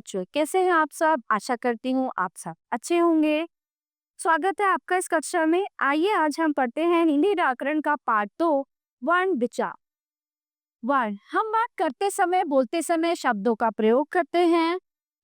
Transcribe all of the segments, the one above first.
बच्चों, कैसे हैं आप सब? आशा करती हूँ आप सब अच्छे होंगे। स्वागत है आपका इस कक्षा में। आइए आज हम पढ़ते हैं हिंदी व्याकरण का पाठ 2, वर्ण विचार। वर्ण हम बात करते समय, बोलते समय शब्दों का प्रयोग करते हैं।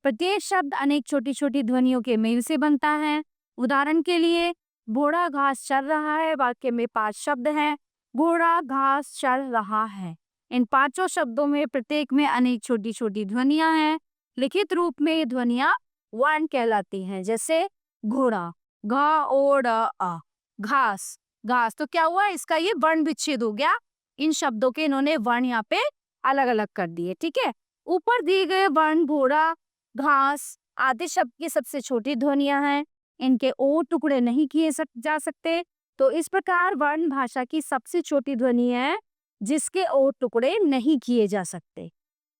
प्रत्येक शब्द अनेक छोटी छोटी ध्वनियों के मेल से बनता है। उदाहरण के लिए, घोड़ा घास चर रहा है वाक्य में 5 शब्द हैं। घोड़ा घास चर रहा है। इन पांचों शब्दों में प्रत्येक में अनेक छोटी छोटी ध्वनियां हैं। लिखित रूप में ये ध्वनियां वर्ण कहलाती हैं। जैसे घोड़ा, घा ओ ड़ अ, घास, घास तो क्या हुआ, इसका ये वर्ण विच्छेद हो गया। इन शब्दों के इन्होंने वर्ण यहाँ पे अलग अलग कर दिए। ठीक है, ऊपर दिए गए वर्ण घोड़ा, घास आदि शब्द की सबसे छोटी ध्वनियां हैं। इनके ओ टुकड़े नहीं किए जा सकते। तो इस प्रकार वर्ण भाषा की सबसे छोटी ध्वनि है जिसके ओ टुकड़े नहीं किए जा सकते।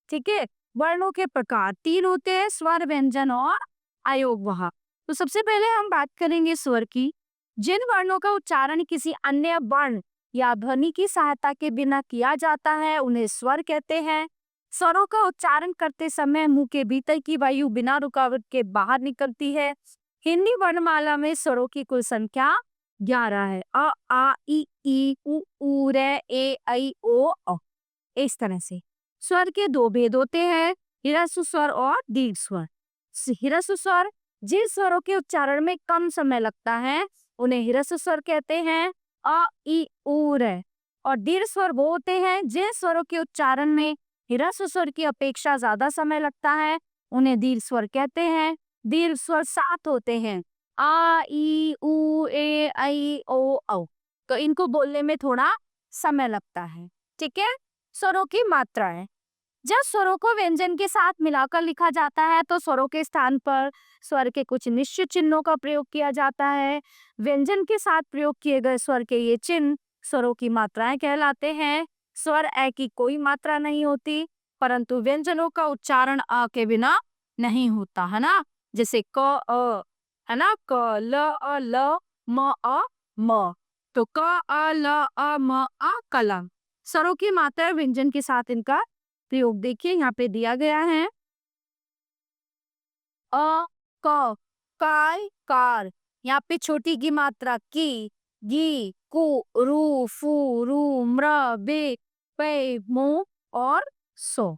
ठीक है, वर्णों के प्रकार 3 होते हैं, स्वर, व्यंजन और अयोगवाह। तो सबसे पहले हम बात करेंगे स्वर की। जिन वर्णों का उच्चारण किसी अन्य वर्ण या ध्वनि की सहायता के बिना किया जाता है उन्हें स्वर कहते हैं। स्वरों का उच्चारण करते समय मुंह के भीतर की वायु बिना रुकावट के बाहर निकलती है। हिंदी वर्णमाला में स्वरों की कुल संख्या 11 है। अ, आ, ई, उ, रे, ए, ऐ, ओ, औ। इस तरह से स्वर के 2 भेद होते हैं, ह्रस्व स्वर और दीर्घ स्वर। ह्रस्व स्वर जिन स्वरों के उच्चारण में कम समय लगता है उन्हें ह्रस्व स्वर कहते हैं। अ, ई, उ, रे। और दीर्घ स्वर वो होते हैं जिन स्वरों के उच्चारण में ह्रस्व स्वर की अपेक्षा ज्यादा समय लगता है उन्हें दीर्घ स्वर कहते हैं। दीर्घ स्वर 7 होते हैं, आ, ई, उ, ए, ऐ, ओ, औ। तो इनको बोलने में थोड़ा समय लगता है। ठीक है, स्वरों की मात्राएं। जब स्वरों को व्यंजन के साथ मिलाकर लिखा जाता है तो स्वरों के स्थान पर स्वर के कुछ निश्चित चिन्हों का प्रयोग किया जाता है। व्यंजन के साथ प्रयोग किए गए स्वर के ये चिन्ह स्वरों की मात्राएं कहलाते हैं। स्वर ए की कोई मात्रा नहीं होती, परंतु व्यंजनों का उच्चारण अ के बिना नहीं होता है ना। जैसे क, अ, है ना, क, ल, अ, ल, म, अ, म। तो क, अ, ल, अ, म, अ, कलम। स्वरों की मात्रा व्यंजन के साथ इनका प्रयोग देखिए यहाँ पे दिया गया है। अ, क, काय, कार। यहाँ पे छोटी की मात्रा की, गी, कु, रु, फु, रु, म्र, बे, पे, मो और सो।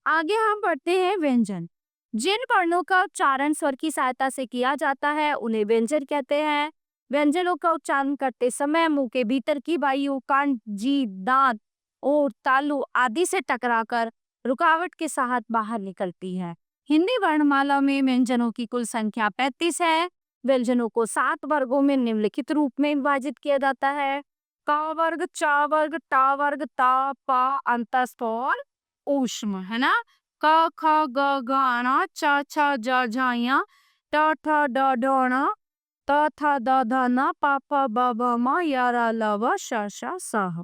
आगे हम बढ़ते हैं व्यंजन। जिन वर्णों का उच्चारण स्वर की सहायता से किया जाता है उन्हें व्यंजन कहते हैं। व्यंजनों का उच्चारण करते समय मुंह के भीतर की वायु कान, जीभ, दांत और तालु आदि से टकराकर रुकावट के साथ बाहर निकलती है। हिंदी वर्णमाला में व्यंजनों की कुल संख्या 35 है। व्यंजनों को 7 वर्गों में निम्नलिखित रूप में विभाजित किया जाता है। का वर्ग, चा वर्ग, टा वर्ग, ता, पा, अंतस्थ और ऊष्म, है ना। क, ख, ग, घ, ण, च, छ, ज, झ, ञ, ट, ठ, ड, ढ, ण, त, थ, द, ध, न, प, फ, ब, भ, म, य, र, ल, व, श, श, स, ह।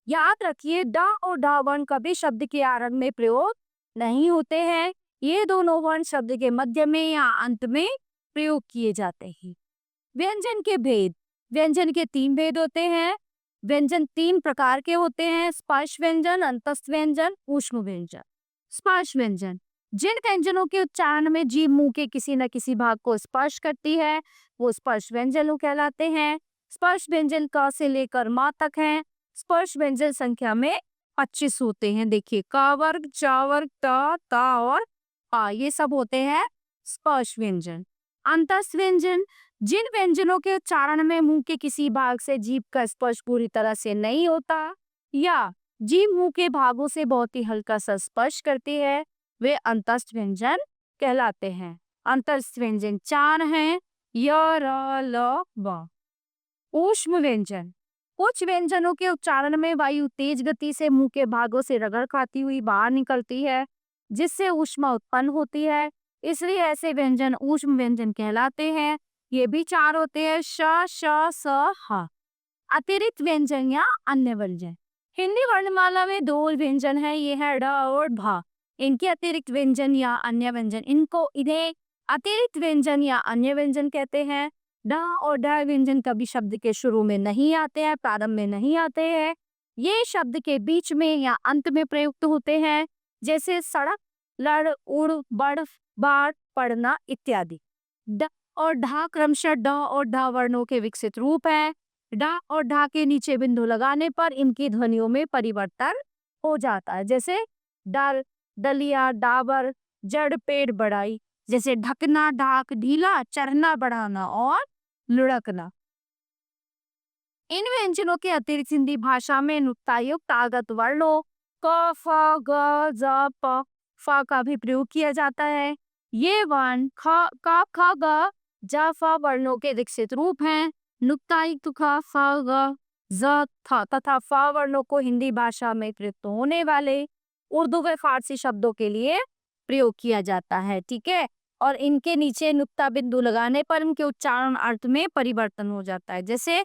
याद रखिए, ड और ढ वर्ण कभी शब्द के आरंभ में प्रयोग नहीं होते हैं। ये दोनों वर्ण शब्द के मध्य में या अंत में प्रयोग किए जाते हैं। व्यंजन के भेद। व्यंजन के 3 भेद होते हैं। व्यंजन 3 प्रकार के होते हैं, स्पर्श व्यंजन, अंतस्थ व्यंजन, ऊष्म व्यंजन। स्पर्श व्यंजन जिन व्यंजनों के उच्चारण में जीभ मुंह के किसी न किसी भाग को स्पर्श करती है वो स्पर्श व्यंजन कहलाते हैं। स्पर्श व्यंजन क से लेकर म तक हैं। स्पर्श व्यंजन संख्या में 25 होते हैं। देखिए, क वर्ग, च वर्ग, त, ता और पा, ये सब होते हैं स्पर्श व्यंजन। अंतस्थ व्यंजन जिन व्यंजनों के उच्चारण में मुंह के किसी भाग से जीभ का स्पर्श पूरी तरह से नहीं होता या जीभ मुंह के भागों से बहुत ही हल्का सा स्पर्श करती है वे अंतस्थ व्यंजन कहलाते हैं। अंतस्थ व्यंजन 4 हैं, य, र, ल, व। ऊष्म व्यंजन कुछ व्यंजनों के उच्चारण में वायु तेज गति से मुंह के भागों से रगड़ खाती हुई बाहर निकलती है जिससे ऊष्मा उत्पन्न होती है, इसलिए ऐसे व्यंजन ऊष्म व्यंजन कहलाते हैं। ये भी 4 होते हैं, श, श, स, ह। अतिरिक्त व्यंजन या अन्य व्यंजन। हिंदी वर्णमाला में 2 व्यंजन है, ये है ड और भ। इनके अतिरिक्त व्यंजन या अन्य व्यंजन, इन्हें अतिरिक्त व्यंजन या अन्य व्यंजन कहते हैं। ड और ढ व्यंजन कभी शब्द के शुरू में नहीं आते हैं, प्रारंभ में नहीं आते हैं। ये शब्द के बीच में या अंत में प्रयुक्त होते हैं। जैसे सड़क, लड़, उड़, बढ़, बाढ़, पढ़ना इत्यादि। ड और ढा क्रमशः ड और ढ वर्णों के विकसित रूप है। ड और ढ के नीचे बिंदु लगाने पर इनकी ध्वनियों में परिवर्तन हो जाता है। जैसे डल, डलिया, डाबर, जड़, पेड़, बढ़ाई। जैसे ढकना, ढाक, ढीला, चढ़ना, बढ़ाना और लुढ़कना। इन व्यंजनों के अतिरिक्त हिंदी भाषा में नुक्तायुक्त आगत वर्णों क, फ, ग, ज, प, फ का भी प्रयोग किया जाता है। ये वर्ण ख, क, ख, ग, ज, फ वर्णों के विकसित रूप हैं। नुक्तायुक्त ख, फ, ग, ज, थ तथा फ वर्णों को हिंदी भाषा में प्रयुक्त होने वाले उर्दू व फारसी शब्दों के लिए प्रयोग किया जाता है। ठीक है, और इनके नीचे नुक्ता बिंदु लगाने पर इनके उच्चारण अर्थ में परिवर्तन हो जाता है। जैसे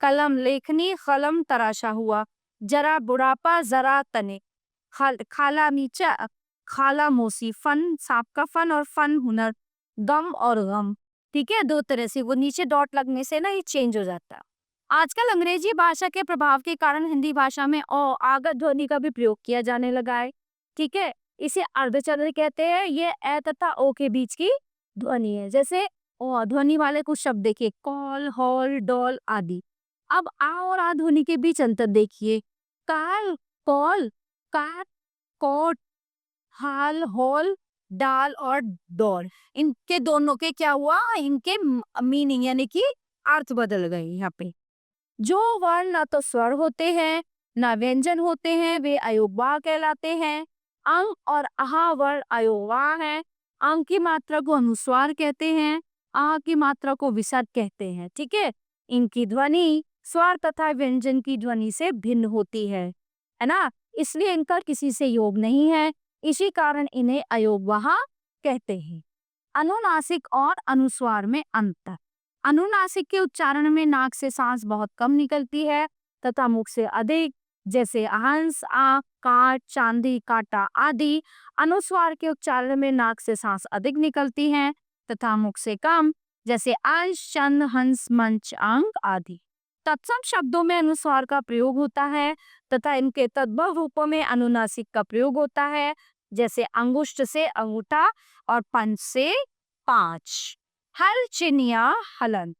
कलम लेखनी, कलम तराशा हुआ, जरा बुढ़ापा, जरा तने, खाला नीचा, खाला मोसी, फन सांप का फन और फन हुनर, गम और गम। ठीक है, दो तरह से वो नीचे डॉट लगने से ना ये चेंज हो जाता है। आजकल अंग्रेजी भाषा के प्रभाव के कारण हिंदी भाषा में आगत ध्वनि का भी प्रयोग किया जाने लगा है। ठीक है, इसे अर्धचंद्र कहते हैं। ये ए तथा ओ के बीच की ध्वनि है। जैसे ध्वनि वाले कुछ शब्द देखिए, कॉल, हॉल, डॉल आदि। अब आ और आ ध्वनि के बीच अंतर देखिए, काल, कॉल, कार, कोट, हाल, हॉल, डाल और डॉल। इनके दोनों के क्या हुआ, इनके मीनिंग यानी कि अर्थ बदल गए। यहाँ पे जो वर्ण ना तो स्वर होते हैं ना व्यंजन होते हैं, वे अयोगवाह कहलाते हैं। अंग और आहा वर्ण अयोगवाह है। अंग की मात्रा को अनुस्वार कहते हैं, आहा की मात्रा को विसर्ग कहते हैं। ठीक है, इनकी ध्वनि स्वर तथा व्यंजन की ध्वनि से भिन्न होती है ना, इसलिए इनका किसी से योग नहीं है। इसी कारण इन्हें अयोगवाह कहते हैं। अनुनासिक और अनुस्वार में अंतर। अनुनासिक के उच्चारण में नाक से सांस बहुत कम निकलती है तथा मुख से अधिक, जैसे हंस, आंख, काट, चांदी, काटा आदि। अनुस्वार के उच्चारण में नाक से सांस अधिक निकलती है तथा मुख से कम, जैसे अंश, चंद, हंस, मंच, अंक आदि। तत्सम शब्दों में अनुस्वार का प्रयोग होता है तथा इनके तद्भव रूपों में अनुनासिक का प्रयोग होता है, जैसे अंगुष्ठ से अंगूठा और पंच से पांच। हल, चिन्ह, हलन।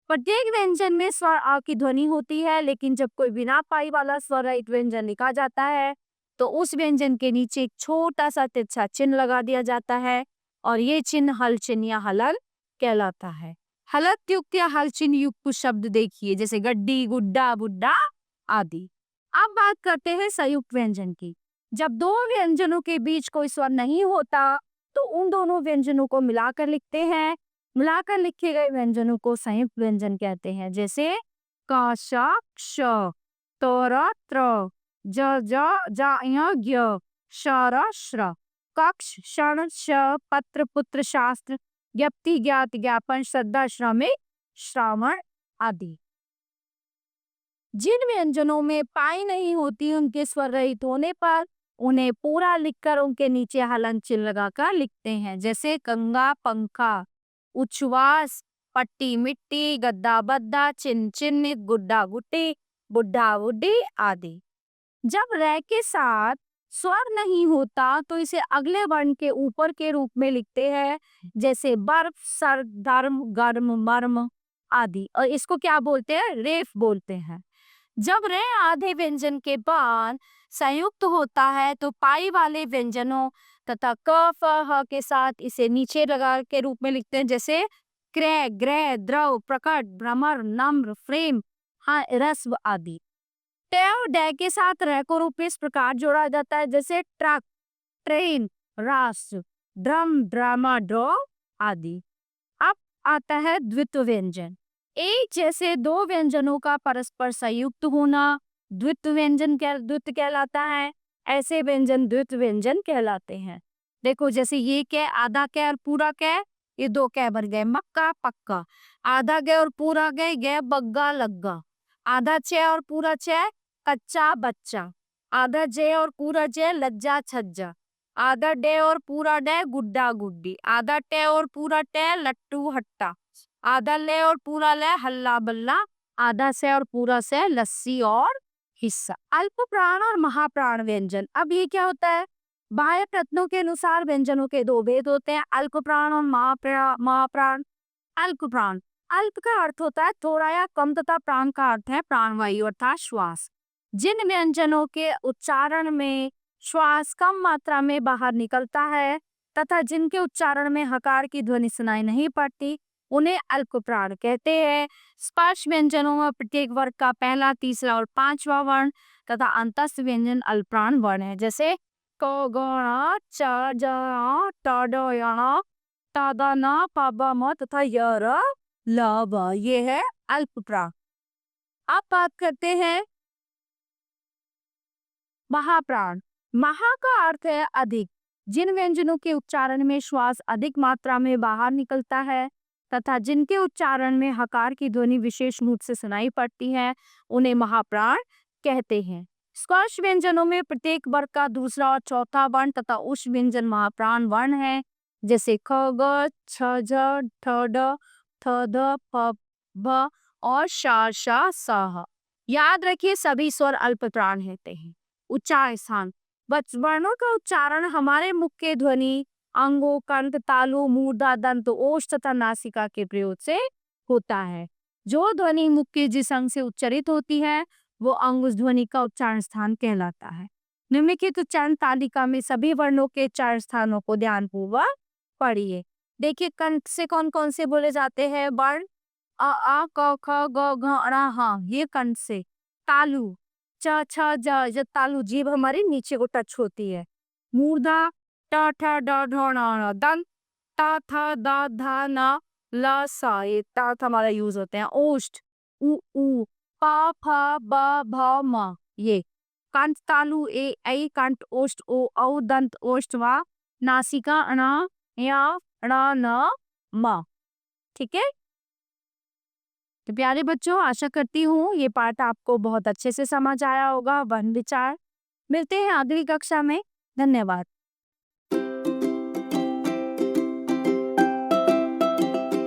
प्रत्येक व्यंजन में स्वर आ की ध्वनि होती है, लेकिन जब कोई बिना पाई वाला स्वर रहित व्यंजन लिखा जाता है तो उस व्यंजन के नीचे एक छोटा सा तिरछा चिन्ह लगा दिया जाता है और ये चिन्ह हल, चिन्ह या हलन कहलाता है। हलत युक्त या हल चिन्ह युक्त कुछ शब्द देखिए, जैसे गड्डी, गुड्डा, बुड्ढा आदि। अब बात करते हैं संयुक्त व्यंजन की। जब दो व्यंजनों के बीच कोई स्वर नहीं होता तो उन दोनों व्यंजनों को मिलाकर लिखते हैं। मिलाकर लिखे गए व्यंजनों को संयुक्त व्यंजन कहते हैं। जैसे क, श, क्ष, त, र, त्र, ज, ज, य, ज्ञ, श, र, श्र, कक्ष, क्षण, श, पत्र, पुत्र, शास्त्र, ज्ञप्ति, ज्ञात, ज्ञापन, श्रद्धा, श्रमिक, श्रावण आदि। जिन व्यंजनों में पाई नहीं होती उनके स्वर रहित होने पर उन्हें पूरा लिखकर उनके नीचे हलन चिन्ह लगाकर लिखते हैं। जैसे गंगा, पंखा, उच्छ्वास, पट्टी, मिट्टी, गद्दा, बद्दा, चिन्ह, चिन्ह, गुड्डा, गुड्डी, बुड्ढा, बुड्ढी आदि। जब रै के साथ स्वर नहीं होता तो इसे अगले वर्ण के ऊपर के रूप में लिखते हैं, जैसे बर्फ, सर, धर्म, गर्म, मर्म आदि। और इसको क्या बोलते हैं, रेफ बोलते हैं। जब रे आधे व्यंजन के बाद संयुक्त होता है तो पाई वाले व्यंजनों तथा क, फ, ह के साथ इसे नीचे लगा के रूप में लिखते हैं, जैसे क्रय, ग्रह, द्रव, प्रकट, भ्रमर, नम्र, फ्रेम, हाँ, रस्व आदि। टे और डे के साथ रे को रूप में इस प्रकार जोड़ा जाता है, जैसे ट्रक, ट्रेन, राष्ट्र, ड्रम, ड्रामा, ड्रॉ आदि। अब आता है द्वित्व व्यंजन। एक जैसे दो व्यंजनों का परस्पर संयुक्त होना द्वित्व व्यंजन द्वित्व कहलाता है। ऐसे व्यंजन द्वित्व व्यंजन कहलाते हैं। देखो, जैसे ये क्या, आधा क्या और पूरा क्या, ये दो क्या बन गए, मक्का, पक्का। आधा गए और पूरा गए, गए, बग्गा, लग्गा। आधा चे और पूरा चे, कच्चा, बच्चा। आधा जे और पूरा जे, लज्जा, छज्जा। आधा डे और पूरा डे, गुड्डा, गुड्डी। आधा टे और पूरा टे, लट्टू, हट्टा। आधा ले और पूरा ले, हल्ला, बल्ला। आधा से और पूरा से, लस्सी और हिस्सा। अल्प प्राण और महाप्राण व्यंजन। अब ये क्या होता है, बाह्य प्रश्नों के अनुसार व्यंजनों के दो भेद होते हैं, अल्प प्राण और महाप्राण। अल्प प्राण, अल्प का अर्थ होता है थोड़ा या कम तथा प्राण का अर्थ है प्राणवायु अर्थात श्वास। जिन व्यंजनों के उच्चारण में श्वास कम मात्रा में बाहर निकलता है तथा जिनके उच्चारण में हकार की ध्वनि सुनाई नहीं पड़ती, उन्हें अल्प प्राण कहते हैं। स्पर्श व्यंजनों में प्रत्येक वर्ग का पहला, तीसरा और पांचवा वर्ण तथा अंतस्थ व्यंजन अल्पप्राण वर्ण है। जैसे क ग ण च ज ण ट ड य ण ट द न प ब म तथा य र ल व, ये है अल्पप्राण। अब बात करते हैं महाप्राण। महा का अर्थ है अधिक। जिन व्यंजनों के उच्चारण में श्वास अधिक मात्रा में बाहर निकलता है तथा जिनके उच्चारण में हकार की ध्वनि विशेष रूप से सुनाई पड़ती है, उन्हें महाप्राण कहते हैं। स्पर्श व्यंजनों में प्रत्येक वर्ग का दूसरा और चौथा वर्ण तथा उच्च व्यंजन महाप्राण वर्ण है। जैसे ख ग छ झ ठ ड थ द फ भ और श श स ह। याद रखिए सभी स्वर अल्पप्राण होते हैं। उच्चार स्थान, वर्णों का उच्चारण हमारे मुख के ध्वनि अंगों, कंठ, तालु, मूर्धा, दंत, ओष्ठ तथा नासिका के प्रयोग से होता है। जो ध्वनि मुख के जिस अंग से उच्चारित होती है वो अंग उस ध्वनि का उच्चारण स्थान कहलाता है। निम्नलिखित उच्चारण तालिका में सभी वर्णों के उच्चारण स्थानों को ध्यानपूर्वक पढ़िए। देखिए कंठ से कौन कौन से बोले जाते हैं वर्ण, अ आ क ख ग घ ङ ह, ये कंठ से। तालु च छ ज, जब तालु जीभ हमारी नीचे को टच होती है। मूर्धा ट ठ ड ढ ण ण, दंत ट थ द ध न ल स, ये ट हमारा यूज होते हैं। ओष्ठ उ ऊ प फ ब भ म, ये कंठ तालु ए ऐ, कंठ ओष्ठ ओ औ, दंत ओष्ठ व, नासिका ण य ण न म। ठीक है, तो प्यारे बच्चों आशा करती हूँ ये पाठ आपको बहुत अच्छे से समझ आया होगा। वर्ण विचार, मिलते हैं अगली कक्षा में। धन्यवाद।